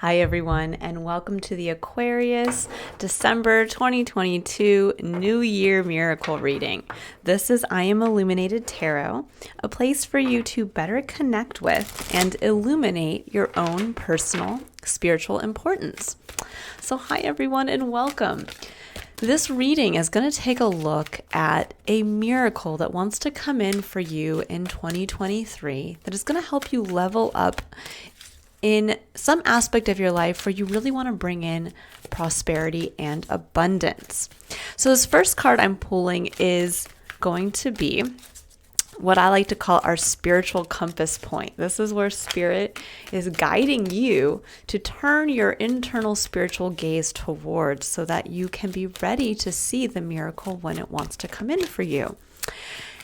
Hi everyone, and welcome to the Aquarius December 2022 New Year Miracle Reading. This is I Am Illuminated Tarot, a place for you to better connect with and illuminate your own personal spiritual importance. So hi everyone and welcome. This reading is going to take a look at a miracle that wants to come in for you in 2023 that is going to help you level up in some aspect of your life where you really want to bring in prosperity and abundance. So this first card I'm pulling is going to be what I like to call our spiritual compass point. This is where spirit is guiding you to turn your internal spiritual gaze towards so that you can be ready to see the miracle when it wants to come in for you.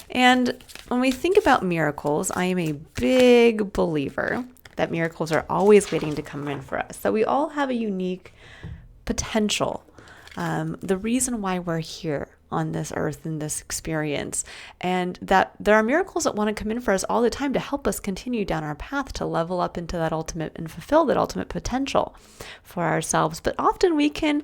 And when we think about miracles, I am a big believer that miracles are always waiting to come in for us, that we all have a unique potential, the reason why we're here on this earth in this experience, and that there are miracles that want to come in for us all the time to help us continue down our path to level up into that ultimate and fulfill that ultimate potential for ourselves. But often we can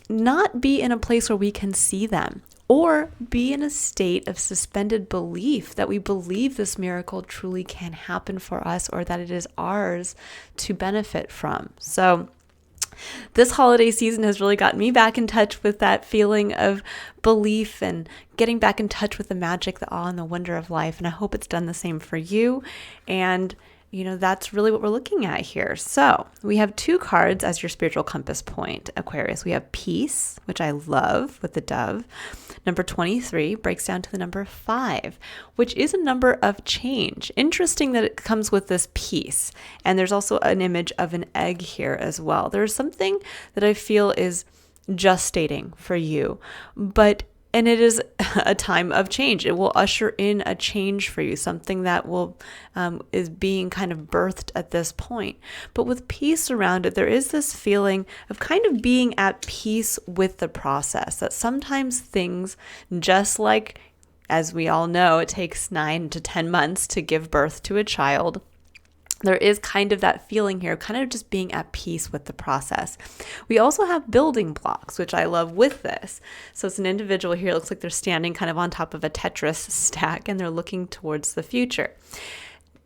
not be in a place where we can see them, or be in a state of suspended belief that we believe this miracle truly can happen for us or that it is ours to benefit from. So this holiday season has really gotten me back in touch with that feeling of belief and getting back in touch with the magic, the awe, and the wonder of life. And I hope it's done the same for you. And that's really what we're looking at here. So we have two cards as your spiritual compass point, Aquarius. We have peace, which I love with the dove. Number 23 breaks down to the number 5, which is a number of change. Interesting that it comes with this peace. And there's also an image of an egg here as well. There's something that I feel is gestating for you, and it is a time of change. It will usher in a change for you, something that will is being kind of birthed at this point. But with peace around it, there is this feeling of kind of being at peace with the process, that sometimes things, just like, as we all know, it takes 9 to 10 months to give birth to a child. There is kind of that feeling here, kind of just being at peace with the process. We also have building blocks, which I love with this. So it's an individual here. It looks like they're standing kind of on top of a Tetris stack and they're looking towards the future.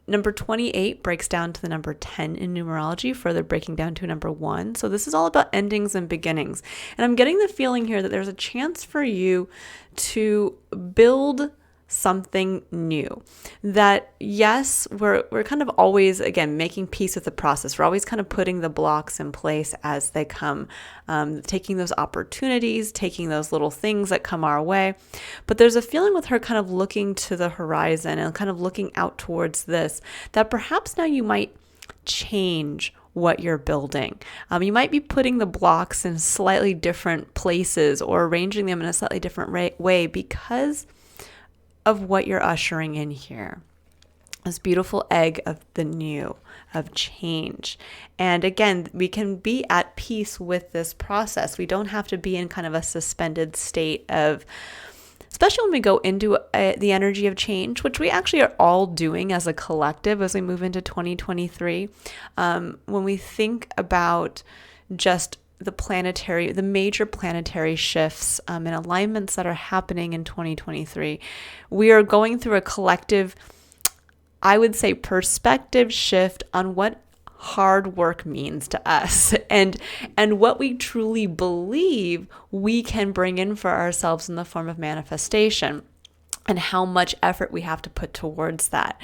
Number 28 breaks down to the number 10 in numerology, further breaking down to number 1. So this is all about endings and beginnings. And I'm getting the feeling here that there's a chance for you to build something new. That yes, we're kind of always, again, making peace with the process. We're always kind of putting the blocks in place as they come, taking those opportunities, taking those little things that come our way. But there's a feeling with her kind of looking to the horizon and kind of looking out towards this, that perhaps now you might change what you're building. You might be putting the blocks in slightly different places or arranging them in a slightly different way because of what you're ushering in here. This beautiful egg of the new, of change. And again, we can be at peace with this process. We don't have to be in kind of a suspended state of, especially when we go into the energy of change, which we actually are all doing as a collective as we move into 2023. When we think about just the major planetary shifts and alignments that are happening in 2023, we are going through a collective, I would say, perspective shift on what hard work means to us and what we truly believe we can bring in for ourselves in the form of manifestation, and how much effort we have to put towards that.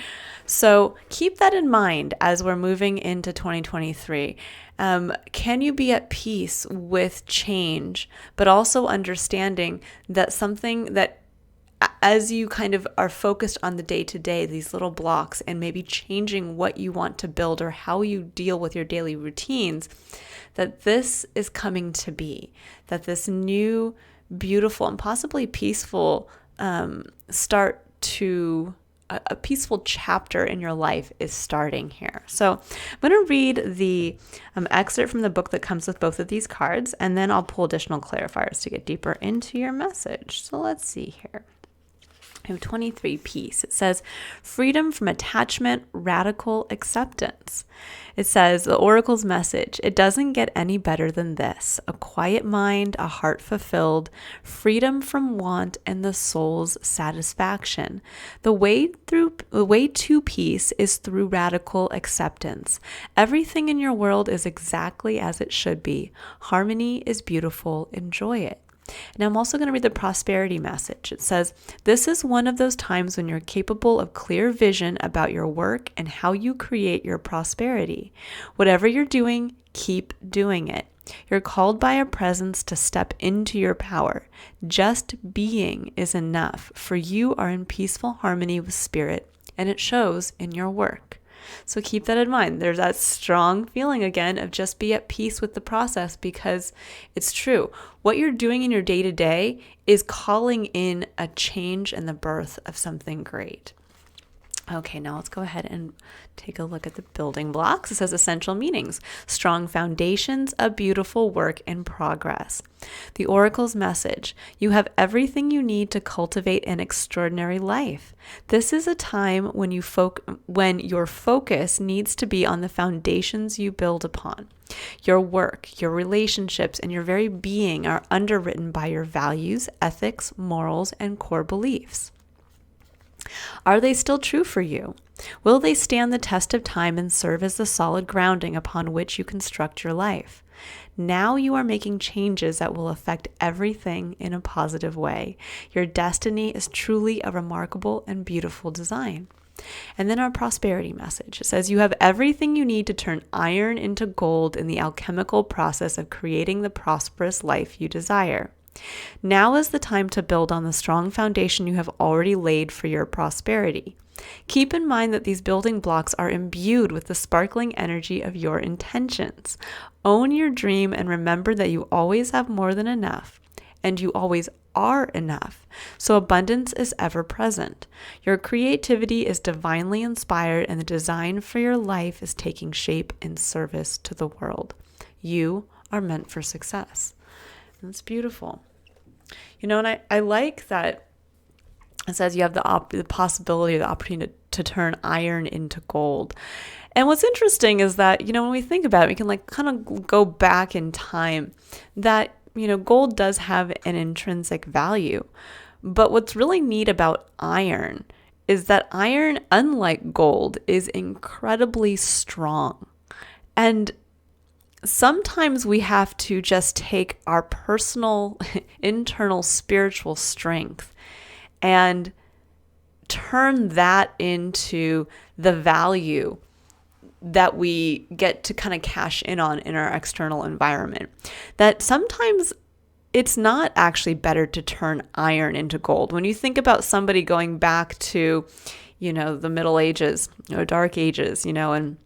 So keep that in mind as we're moving into 2023. Can you be at peace with change, but also understanding that something that, as you kind of are focused on the day-to-day, these little blocks, and maybe changing what you want to build or how you deal with your daily routines, that this is coming to be, that this new, beautiful, and possibly peaceful start to a peaceful chapter in your life is starting here. So I'm going to read the excerpt from the book that comes with both of these cards, and then I'll pull additional clarifiers to get deeper into your message. So let's see here. We have 23, peace. It says freedom from attachment, radical acceptance. It says the oracle's message, it doesn't get any better than this. A quiet mind, a heart fulfilled, freedom from want, and the soul's satisfaction. The way to peace is through radical acceptance. Everything in your world is exactly as it should be. Harmony is beautiful. Enjoy it. Now I'm also going to read the prosperity message. It says, this is one of those times when you're capable of clear vision about your work and how you create your prosperity. Whatever you're doing, keep doing it. You're called by a presence to step into your power. Just being is enough, for you are in peaceful harmony with spirit, and it shows in your work. So keep that in mind. There's that strong feeling again of just be at peace with the process, because it's true. What you're doing in your day-to-day is calling in a change and the birth of something great. Okay, now let's go ahead and take a look at the building blocks. It says essential meanings: strong foundations, a beautiful work in progress. The oracle's message: you have everything you need to cultivate an extraordinary life. This is a time when your focus needs to be on the foundations you build upon. Your work, your relationships, and your very being are underwritten by your values, ethics, morals, and core beliefs. Are they still true for you? Will they stand the test of time and serve as the solid grounding upon which you construct your life? Now you are making changes that will affect everything in a positive way. Your destiny is truly a remarkable and beautiful design. And then our prosperity message. It says you have everything you need to turn iron into gold in the alchemical process of creating the prosperous life you desire. Now is the time to build on the strong foundation you have already laid for your prosperity. Keep in mind that these building blocks are imbued with the sparkling energy of your intentions. Own your dream and remember that you always have more than enough, and you always are enough. So abundance is ever present. Your creativity is divinely inspired, and the design for your life is taking shape in service to the world. You are meant for success. That's beautiful. And I like that it says you have the possibility, the opportunity to turn iron into gold. And what's interesting is that, when we think about it, we can kind of go back in time that, gold does have an intrinsic value. But what's really neat about iron is that iron, unlike gold, is incredibly strong. And sometimes we have to just take our personal, internal spiritual strength and turn that into the value that we get to kind of cash in on in our external environment. That sometimes it's not actually better to turn iron into gold. When you think about somebody going back to, the Middle Ages or Dark Ages, and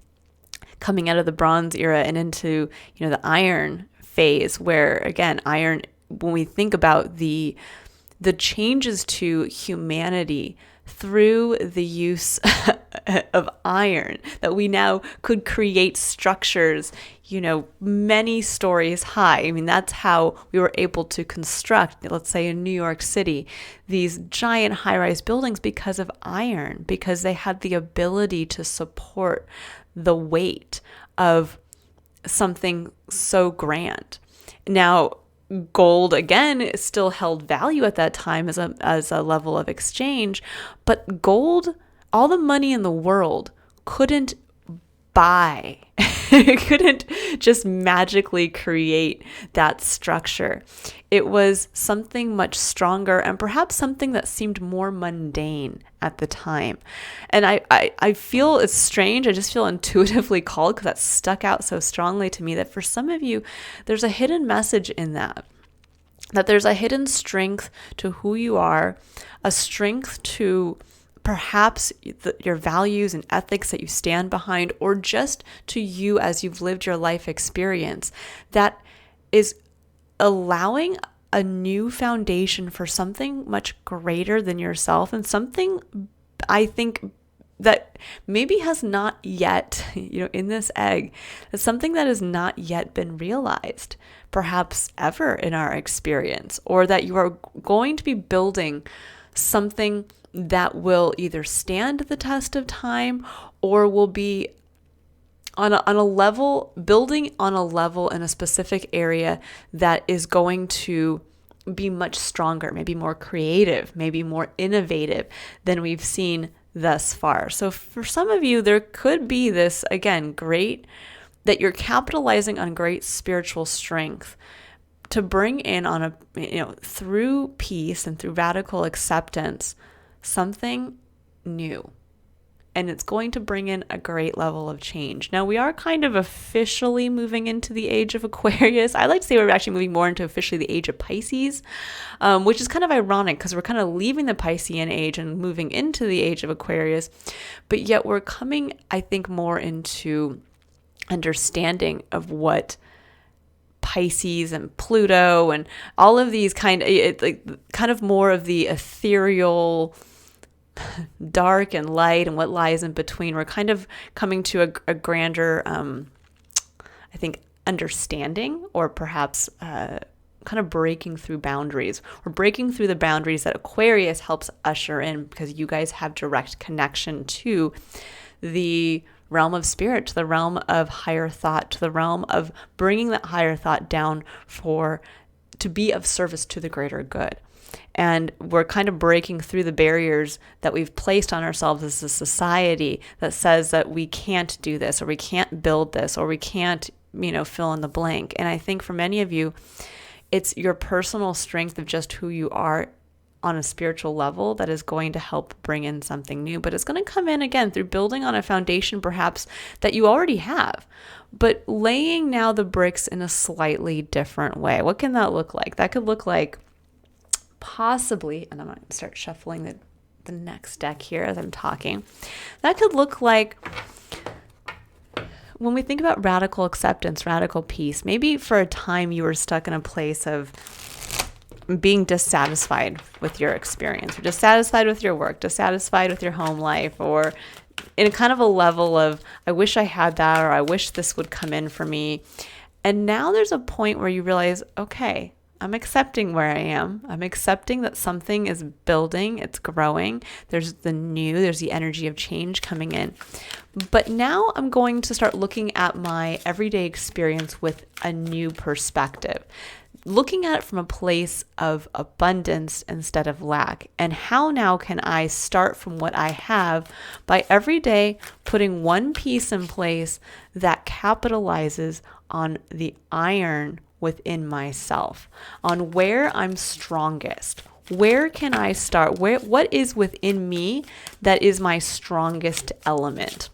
coming out of the Bronze era and into, the Iron phase, where again, iron, when we think about the changes to humanity through the use of iron, that we now could create structures, many stories high. I mean, that's how we were able to construct, let's say in New York City, these giant high-rise buildings because of iron, because they had the ability to support the weight of something so grand. Now, gold, again, still held value at that time as a level of exchange, but gold, all the money in the world couldn't buy. It couldn't just magically create that structure. It was something much stronger and perhaps something that seemed more mundane at the time. And I feel it's strange. I just feel intuitively called, because that stuck out so strongly to me, that for some of you, there's a hidden message in that there's a hidden strength to who you are, a strength to perhaps your values and ethics that you stand behind, or just to you as you've lived your life experience, that is allowing a new foundation for something much greater than yourself, and something I think that maybe has not yet, in this egg, it's something that has not yet been realized, perhaps ever in our experience, or that you are going to be building something that will either stand the test of time or will be on a level, building on a level in a specific area that is going to be much stronger, maybe more creative, maybe more innovative than we've seen thus far. So for some of you, there could be this, again, great, that you're capitalizing on great spiritual strength to bring in on through peace and through radical acceptance, something new. And it's going to bring in a great level of change. Now, we are kind of officially moving into the age of Aquarius. I like to say we're actually moving more into officially the age of Pisces, which is kind of ironic because we're kind of leaving the Piscean age and moving into the age of Aquarius. But yet we're coming, I think, more into understanding of what Pisces and Pluto and all of these kind of more of the ethereal, dark and light and what lies in between. We're kind of coming to a grander, I think, understanding, or perhaps kind of breaking through boundaries. We're breaking through the boundaries that Aquarius helps usher in, because you guys have direct connection to the realm of spirit, to the realm of higher thought, to the realm of bringing that higher thought down to be of service to the greater good. And we're kind of breaking through the barriers that we've placed on ourselves as a society that says that we can't do this, or we can't build this, or we can't, fill in the blank. And I think for many of you, it's your personal strength of just who you are on a spiritual level that is going to help bring in something new. But it's going to come in, again, through building on a foundation perhaps that you already have, but laying now the bricks in a slightly different way. What can that look like? That could look like possibly, and I'm going to start shuffling the next deck here as I'm talking. That could look like, when we think about radical acceptance, radical peace, maybe for a time you were stuck in a place of being dissatisfied with your experience, or dissatisfied with your work, dissatisfied with your home life, or in a kind of a level of, I wish I had that, or I wish this would come in for me. And now there's a point where you realize, okay, I'm accepting where I am. I'm accepting that something is building, it's growing. There's the energy of change coming in. But now I'm going to start looking at my everyday experience with a new perspective, looking at it from a place of abundance instead of lack. And how now can I start from what I have by every day putting one piece in place that capitalizes on the iron within myself, on where I'm strongest. Where can I start? What is within me that is my strongest element?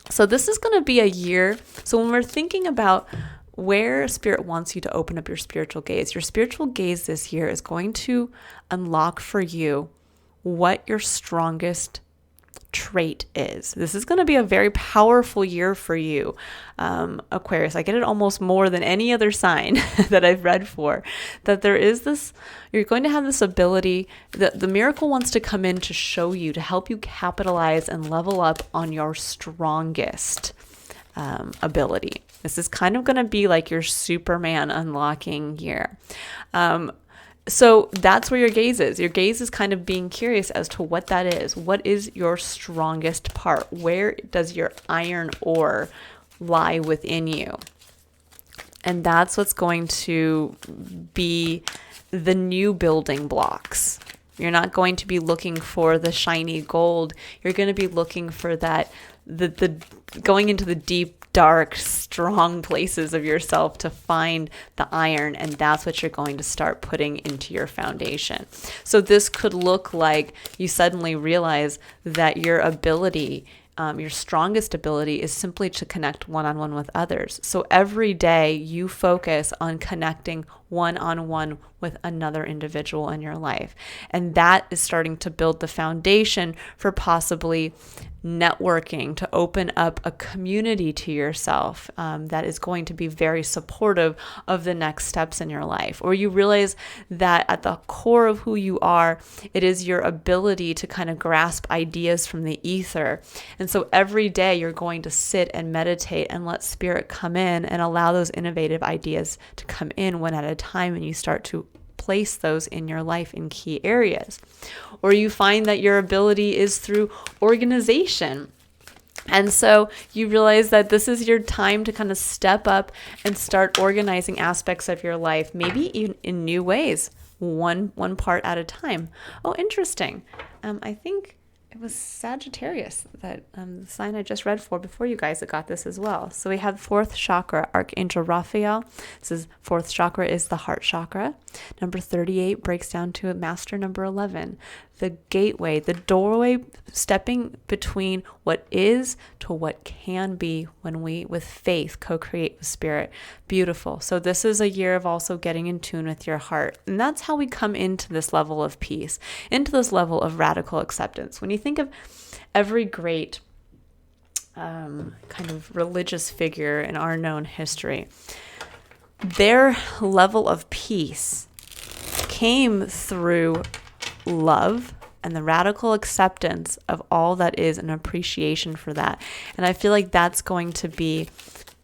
So this is going to be a year. So when we're thinking about where Spirit wants you to open up your spiritual gaze this year is going to unlock for you what your strongest trait is. This is going to be a very powerful year for you, Aquarius. I get it almost more than any other sign that I've read for, that there is this, you're going to have this ability that the miracle wants to come in to show you, to help you capitalize and level up on your strongest ability. This is kind of going to be like your Superman unlocking year. So that's where your gaze is. Your gaze is kind of being curious as to what that is. What is your strongest part? Where does your iron ore lie within you? And that's what's going to be the new building blocks. You're not going to be looking for the shiny gold. You're going to be looking for that, the going into the deep, dark, strong places of yourself to find the iron, and that's what you're going to start putting into your foundation. So this could look like you suddenly realize that your ability, your strongest ability, is simply to connect one-on-one with others. So every day you focus on connecting one-on-one with another individual in your life. And that is starting to build the foundation for possibly networking, to open up a community to yourself that is going to be very supportive of the next steps in your life. Or you realize that at the core of who you are, it is your ability to kind of grasp ideas from the ether. And so every day you're going to sit and meditate and let Spirit come in and allow those innovative ideas to come in one at a time, and you start to place those in your life in key areas. Or you find that your ability is through organization. And so you realize that this is your time to kind of step up and start organizing aspects of your life, maybe even in new ways, one part at a time. Oh, interesting. I think it was Sagittarius, that the sign I just read for before you guys that got this as well. So we have fourth chakra, Archangel Raphael. This is fourth chakra is the heart chakra. Number 38 breaks down to master number 11. The gateway, the doorway, stepping between what is to what can be when we, with faith, co-create with spirit. Beautiful. So this is a year of also getting in tune with your heart. And that's how we come into this level of peace, into this level of radical acceptance. When you think of every great kind of religious figure in our known history, their level of peace came through love and the radical acceptance of all that is, and appreciation for that. And I feel like that's going to be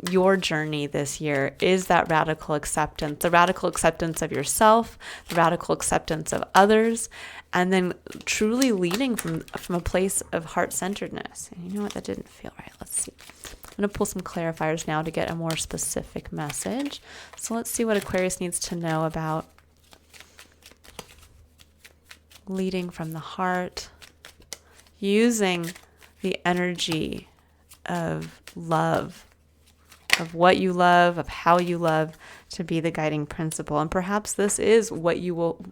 your journey this year, is that radical acceptance, the radical acceptance of yourself, the radical acceptance of others, and then truly leading from a place of heart-centeredness. And you know what? That didn't feel right. Let's see. I'm going to pull some clarifiers now to get a more specific message. So let's see what Aquarius needs to know about leading from the heart, using the energy of love, of what you love, of how you love, to be the guiding principle. And perhaps this is what you will,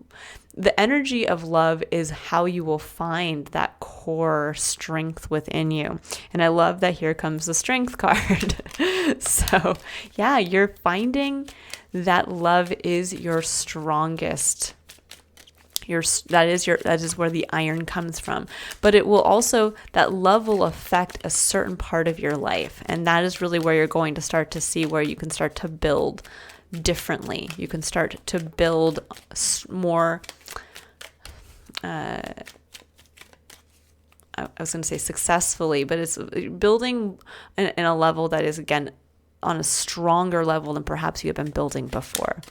the energy of love is how you will find that core strength within you. And I love that here comes the strength card. So yeah, you're finding that love is your strongest. That is where the iron comes from. But it will also, that love will affect a certain part of your life. And that is really where you're going to start to see where you can start to build differently. You can start to build more, I was going to say successfully, but it's building in a level that is, again, on a stronger level than perhaps you have been building before.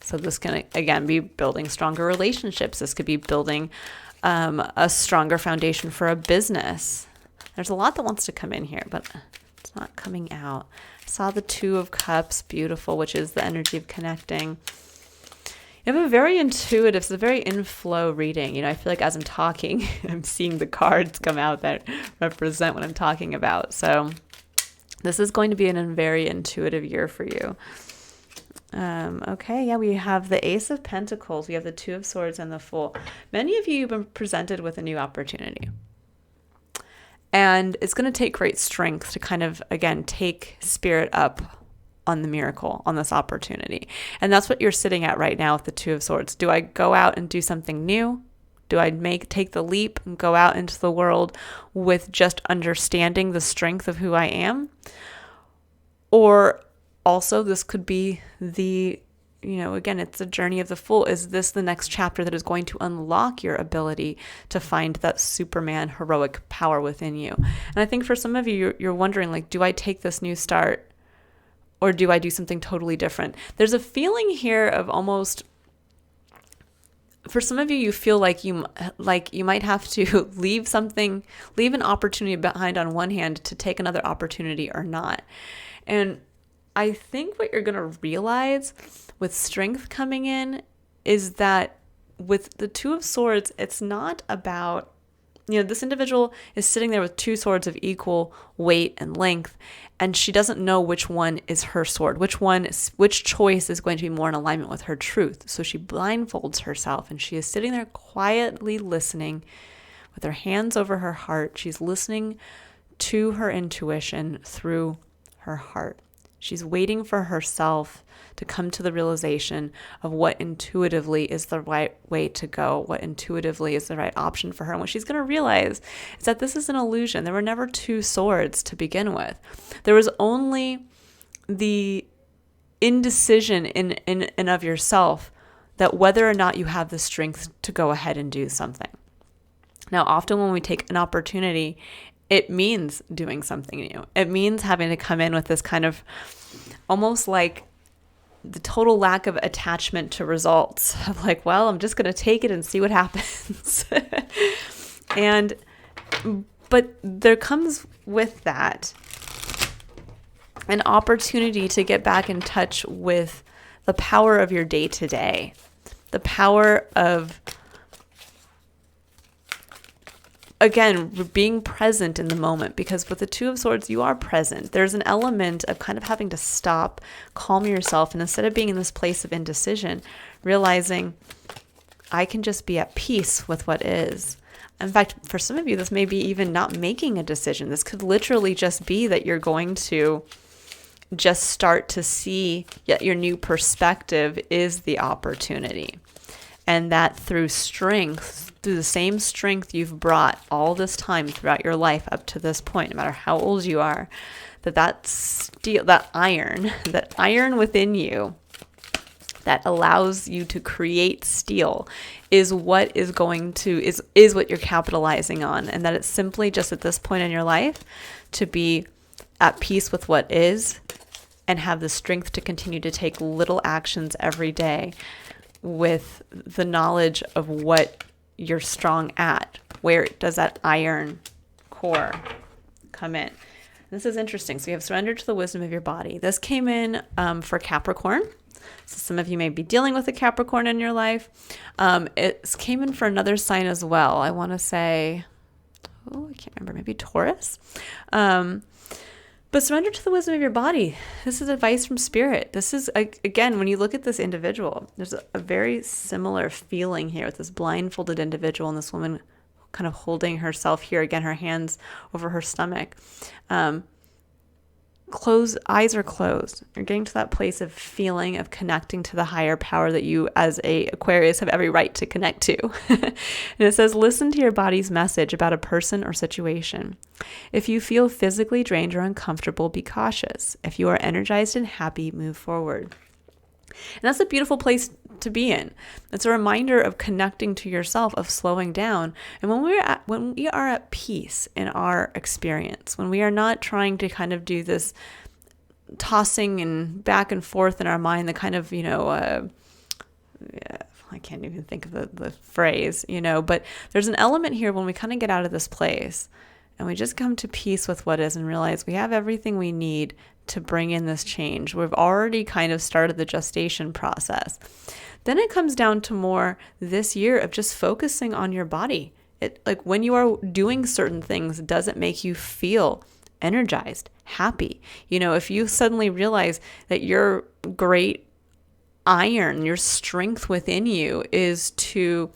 So this can, again, be building stronger relationships. This could be building a stronger foundation for a business. There's a lot that wants to come in here, but it's not coming out. I saw the Two of Cups, beautiful, which is the energy of connecting. You have a very intuitive, it's a very in-flow reading. You know, I feel like as I'm talking, I'm seeing the cards come out that represent what I'm talking about. So this is going to be a very intuitive year for you. Okay, yeah, we have the Ace of Pentacles, we have the Two of Swords, and the Fool. Many of you have been presented with a new opportunity. And it's going to take great strength to kind of, again, take spirit up on the miracle, on this opportunity. And that's what you're sitting at right now with the Two of Swords. Do I go out and do something new? Do I take the leap and go out into the world with just understanding the strength of who I am? Or also, this could be the, again, it's the journey of the Fool. Is this the next chapter that is going to unlock your ability to find that Superman heroic power within you? And I think for some of you, you're wondering, like, do I take this new start or do I do something totally different? There's a feeling here of almost, for some of you, you feel like you might have to leave an opportunity behind on one hand to take another opportunity or not. And I think what you're going to realize with strength coming in is that with the Two of Swords, it's not about, this individual is sitting there with two swords of equal weight and length, and she doesn't know which one is her sword, which choice is going to be more in alignment with her truth. So she blindfolds herself and she is sitting there quietly listening with her hands over her heart. She's listening to her intuition through her heart. She's waiting for herself to come to the realization of what intuitively is the right way to go, what intuitively is the right option for her. And what she's going to realize is that this is an illusion. There were never two swords to begin with. There was only the indecision in and of yourself that whether or not you have the strength to go ahead and do something. Now, often when we take an opportunity, it means doing something new. It means having to come in with this kind of almost like the total lack of attachment to results of like, well, I'm just going to take it and see what happens. But there comes with that an opportunity to get back in touch with the power of your day to day, the power of, again, being present in the moment, because with the Two of Swords, you are present. There's an element of kind of having to stop, calm yourself, and instead of being in this place of indecision, realizing I can just be at peace with what is. In fact, for some of you, this may be even not making a decision. This could literally just be that you're going to just start to see yet your new perspective is the opportunity. And that through strength, through the same strength you've brought all this time throughout your life up to this point, no matter how old you are, that steel, that iron within you that allows you to create steel is what is going to, is what you're capitalizing on. And that it's simply just at this point in your life to be at peace with what is and have the strength to continue to take little actions every day with the knowledge of what you're strong at. Where does that iron core come in? This is interesting. So you have surrendered to the wisdom of your body. This came in for Capricorn. So some of you may be dealing with a Capricorn in your life. It came in for another sign as well. I want to say, I can't remember, maybe Taurus. But surrender to the wisdom of your body. This is advice from spirit. This is, again, when you look at this individual, there's a very similar feeling here with this blindfolded individual and this woman kind of holding herself here, again, her hands over her stomach. Eyes are closed. You're getting to that place of feeling, of connecting to the higher power that you as a Aquarius have every right to connect to. And it says, listen to your body's message about a person or situation. If you feel physically drained or uncomfortable, be cautious. If you are energized and happy, move forward. And that's a beautiful place to be in. It's a reminder of connecting to yourself, of slowing down. And when we are at peace in our experience, when we are not trying to kind of do this tossing and back and forth in our mind, the kind of, I can't even think of the phrase, but there's an element here when we kind of get out of this place and we just come to peace with what is and realize we have everything we need to bring in this change. We've already kind of started the gestation process. Then it comes down to more this year of just focusing on your body. Like when you are doing certain things, does it make you feel energized, happy? If you suddenly realize that your great iron, your strength within you is to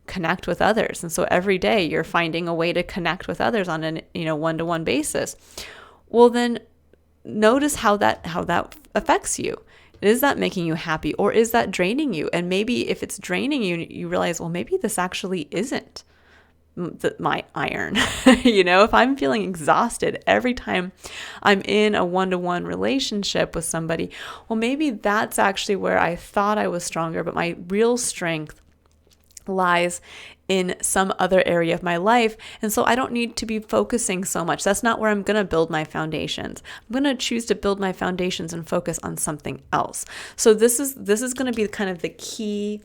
connect with others. And so every day you're finding a way to connect with others on an, one-to-one basis. Well, then notice how that affects you. Is that making you happy or is that draining you? And maybe if it's draining you, you realize, well, maybe this actually isn't my iron. If I'm feeling exhausted every time I'm in a one-to-one relationship with somebody, well, maybe that's actually where I thought I was stronger, but my real strength lies in some other area of my life. And so I don't need to be focusing so much. That's not where I'm going to build my foundations. I'm going to choose to build my foundations and focus on something else. So this is going to be kind of the key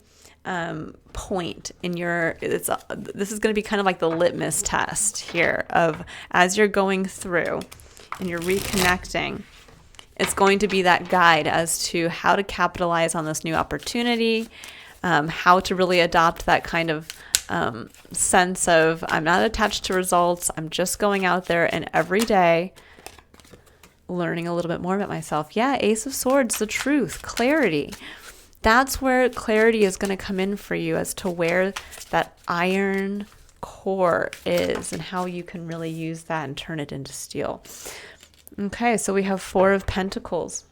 point in this is going to be kind of like the litmus test here of as you're going through and you're reconnecting, it's going to be that guide as to how to capitalize on this new opportunity, how to really adopt that kind of sense of I'm not attached to results. I'm just going out there and every day learning a little bit more about myself. Yeah, Ace of Swords, the truth, clarity. That's where clarity is going to come in for you as to where that iron core is and how you can really use that and turn it into steel. Okay, so we have Four of Pentacles.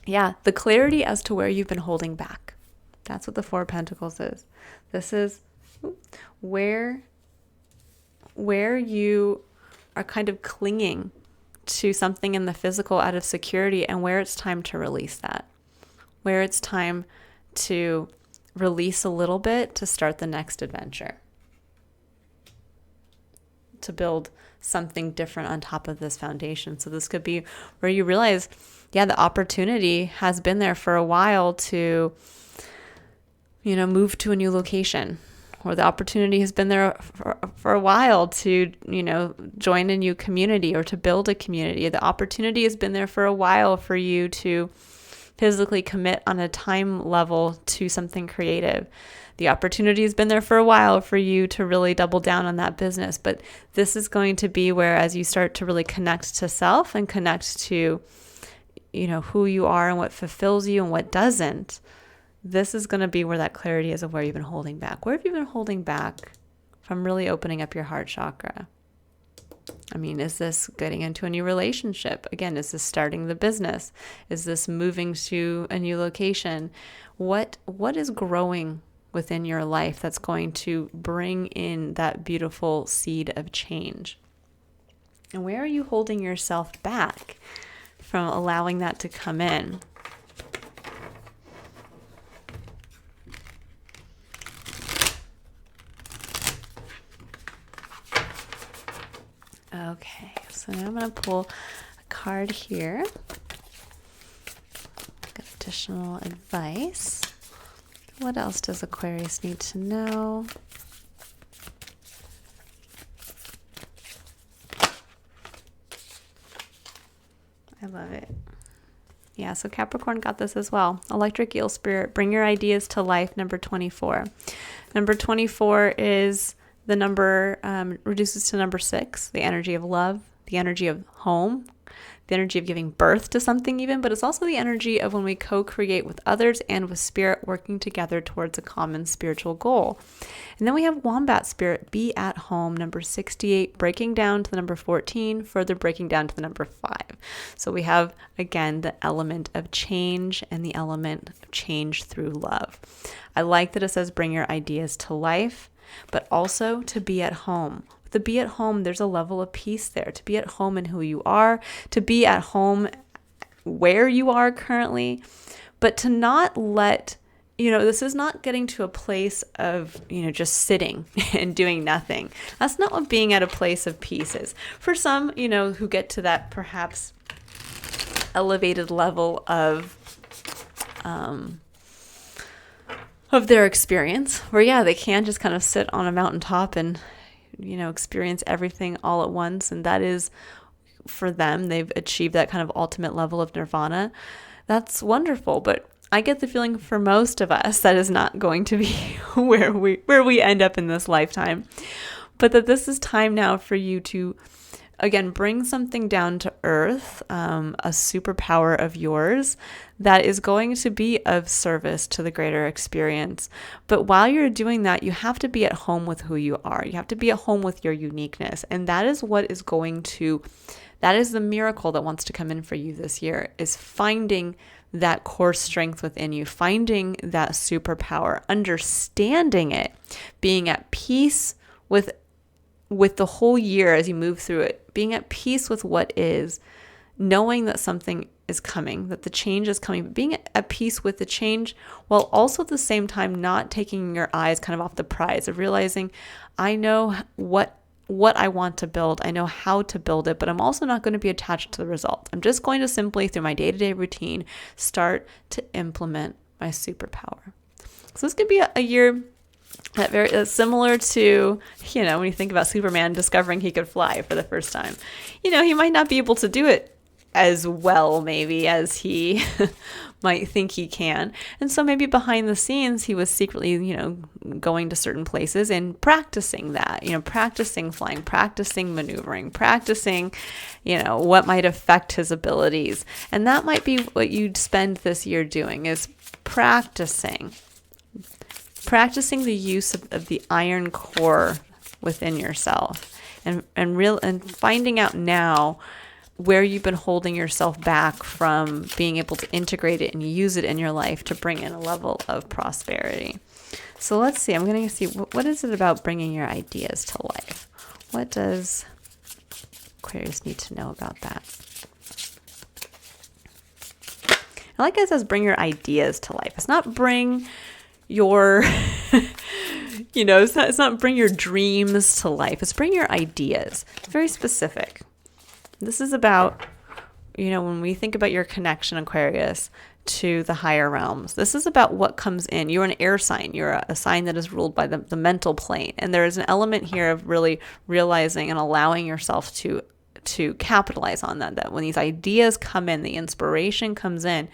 Yeah, the clarity as to where you've been holding back. That's what the Four of Pentacles is. This is where you are kind of clinging to something in the physical out of security and where it's time to release that. Where it's time to release a little bit to start the next adventure. To build something different on top of this foundation. So this could be where you realize yeah, the opportunity has been there for a while to, move to a new location, or the opportunity has been there for a while to, join a new community or to build a community. The opportunity has been there for a while for you to physically commit on a time level to something creative. The opportunity has been there for a while for you to really double down on that business. But this is going to be where, as you start to really connect to self and connect to, who you are and what fulfills you and what doesn't, this is going to be where that clarity is of where you've been holding back. Where have you been holding back from really opening up your heart chakra? I mean, is this getting into a new relationship? Again, is this starting the business? Is this moving to a new location? What is growing within your life that's going to bring in that beautiful seed of change? And where are you holding yourself back from allowing that to come in? Okay, so now I'm going to pull a card here. Get additional advice. What else does Aquarius need to know? I love it. Yeah, so Capricorn got this as well. Electric Eel Spirit, bring your ideas to life, number 24. Number 24 is the number, reduces to number 6, the energy of love, the energy of home, the energy of giving birth to something even, but it's also the energy of when we co-create with others and with spirit, working together towards a common spiritual goal. And then we have Wombat Spirit, be at home, number 68, breaking down to the number 14, further breaking down to the number 5. So we have, again, the element of change and the element of change through love. I like that it says bring your ideas to life, but also to be at home. To be at home, there's a level of peace there. To be at home in who you are, to be at home where you are currently, but to not let, this is not getting to a place of, just sitting and doing nothing. That's not what being at a place of peace is. For some, who get to that perhaps elevated level of their experience, where, they can just kind of sit on a mountaintop and experience everything all at once. And that is, for them, they've achieved that kind of ultimate level of nirvana. That's wonderful. But I get the feeling for most of us, that is not going to be where we end up in this lifetime. But that this is time now for you to, again, bring something down to earth, a superpower of yours that is going to be of service to the greater experience. But while you're doing that, you have to be at home with who you are. You have to be at home with your uniqueness. And that is what is that is the miracle that wants to come in for you this year, is finding that core strength within you, finding that superpower, understanding it, being at peace with the whole year as you move through it, being at peace with what is, knowing that something is coming, that the change is coming, but being at peace with the change, while also at the same time not taking your eyes kind of off the prize, of realizing, I know what I want to build, I know how to build it, but I'm also not going to be attached to the result. I'm just going to simply, through my day-to-day routine, start to implement my superpower. So this could be a year that very similar to, when you think about Superman discovering he could fly for the first time. He might not be able to do it as well maybe as he might think he can. And so maybe behind the scenes, he was secretly, going to certain places and practicing that, practicing flying, practicing maneuvering, practicing, what might affect his abilities. And that might be what you'd spend this year doing, is practicing the use of the iron core within yourself, and finding out now where you've been holding yourself back from being able to integrate it and use it in your life to bring in a level of prosperity. So let's see, I'm going to see, what is it about bringing your ideas to life? What does Aquarius need to know about that? I like it says bring your ideas to life. It's not bring your, it's not bring your dreams to life. It's bring your ideas. It's very specific. This is about when we think about your connection, Aquarius, to the higher realms, this is about what comes in. You're an air sign. You're a sign that is ruled by the mental plane. And there is an element here of really realizing and allowing yourself to capitalize on that when these ideas come in, the inspiration comes in,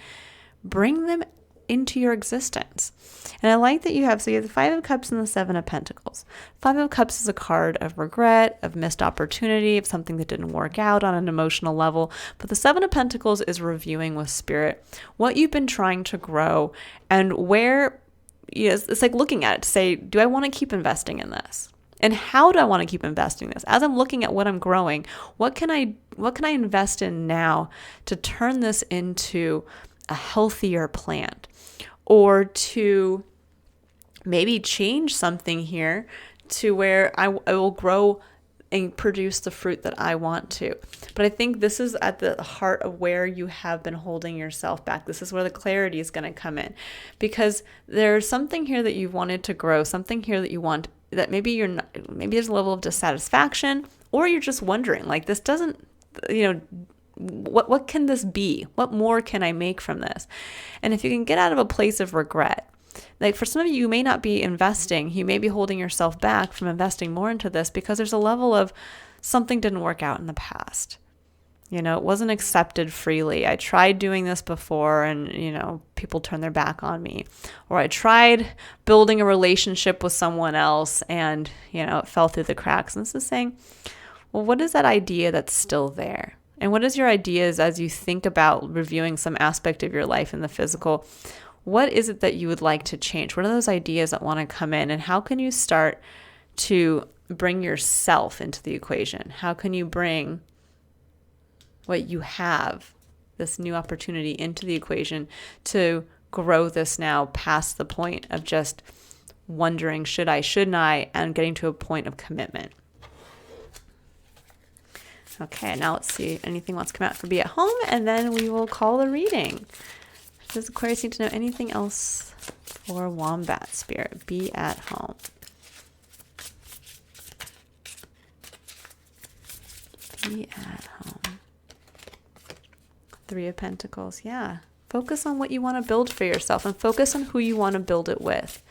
bring them into your existence. And I like that you have the Five of Cups and the Seven of Pentacles. Five of Cups is a card of regret, of missed opportunity, of something that didn't work out on an emotional level. But the Seven of Pentacles is reviewing with spirit what you've been trying to grow and where, it's like looking at it to say, do I want to keep investing in this? And how do I want to keep investing in this? As I'm looking at what I'm growing, what can I invest in now to turn this into a healthier plant? Or to maybe change something here to where I will grow and produce the fruit that I want to. But I think this is at the heart of where you have been holding yourself back. This is where the clarity is going to come in, because there's something here that you wanted to grow, something here that you want, that maybe maybe there's a level of dissatisfaction, or you're just wondering, like, this doesn't, what can this be? What more can I make from this? And if you can get out of a place of regret, like for some of you may not be investing, you may be holding yourself back from investing more into this because there's a level of something didn't work out in the past. It wasn't accepted freely. I tried doing this before and, people turned their back on me. Or I tried building a relationship with someone else and, it fell through the cracks. And this is saying, well, what is that idea that's still there? And what is your ideas as you think about reviewing some aspect of your life in the physical? What is it that you would like to change? What are those ideas that want to come in? And how can you start to bring yourself into the equation? How can you bring what you have, this new opportunity, into the equation to grow this now past the point of just wondering, should I, shouldn't I, and getting to a point of commitment? Okay, now let's see if anything wants to come out for Be at Home, and then we will call the reading. Does Aquarius need to know anything else for Wombat Spirit? Be at home. Be at home. Three of Pentacles. Yeah. Focus on what you want to build for yourself and focus on who you want to build it with.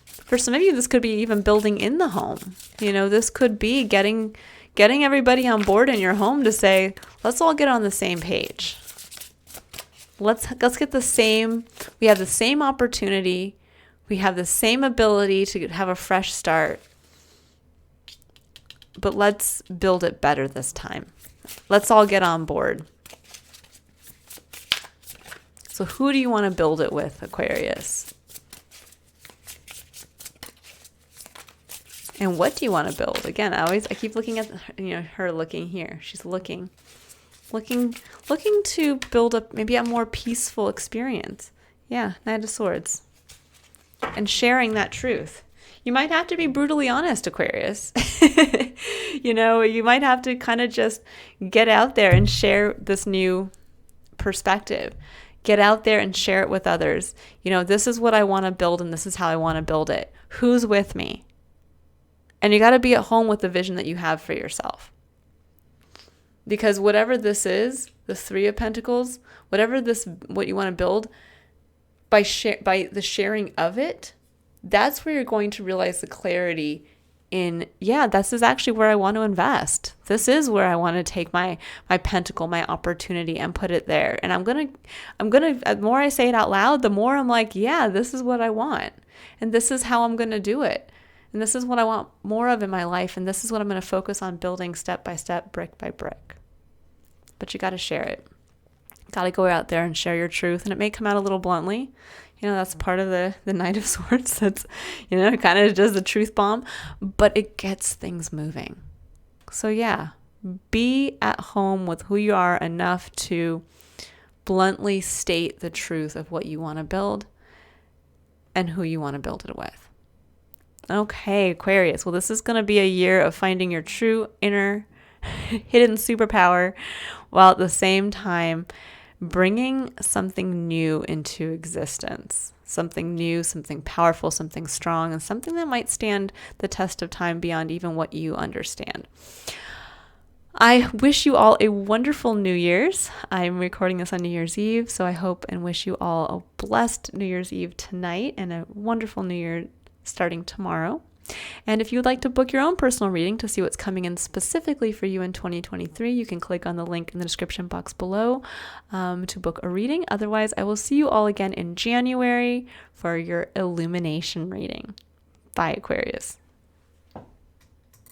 For some of you, this could be even building in the home. This could be getting everybody on board in your home to say, let's all get on the same page. Let's get we have the same opportunity. We have the same ability to have a fresh start. But let's build it better this time. Let's all get on board. So who do you want to build it with, Aquarius? And what do you want to build? Again, I keep looking at her looking here. She's looking to build up maybe a more peaceful experience. Yeah, Knight of Swords. And sharing that truth. You might have to be brutally honest, Aquarius. You might have to kind of just get out there and share this new perspective. Get out there and share it with others. This is what I want to build and this is how I want to build it. Who's with me? And you got to be at home with the vision that you have for yourself. Because whatever this is, the Three of Pentacles, what you want to build, by the sharing of it, that's where you're going to realize the clarity in, this is actually where I want to invest. This is where I want to take my pentacle, my opportunity, and put it there. And I'm gonna, the more I say it out loud, the more I'm like, this is what I want. And this is how I'm going to do it. And this is what I want more of in my life. And this is what I'm going to focus on building step by step, brick by brick. But you got to share it. Got to go out there and share your truth. And it may come out a little bluntly. That's part of the Knight of Swords. That's, kind of does the truth bomb. But it gets things moving. So be at home with who you are enough to bluntly state the truth of what you want to build and who you want to build it with. Okay, Aquarius. Well, this is going to be a year of finding your true inner hidden superpower while at the same time bringing something new into existence. Something new, something powerful, something strong, and something that might stand the test of time beyond even what you understand. I wish you all a wonderful New Year's. I'm recording this on New Year's Eve, so I hope and wish you all a blessed New Year's Eve tonight and a wonderful New Year starting tomorrow. And if you would like to book your own personal reading to see what's coming in specifically for you in 2023, you can click on the link in the description box below to book a reading. Otherwise, I will see you all again in January for your illumination reading. Bye, Aquarius.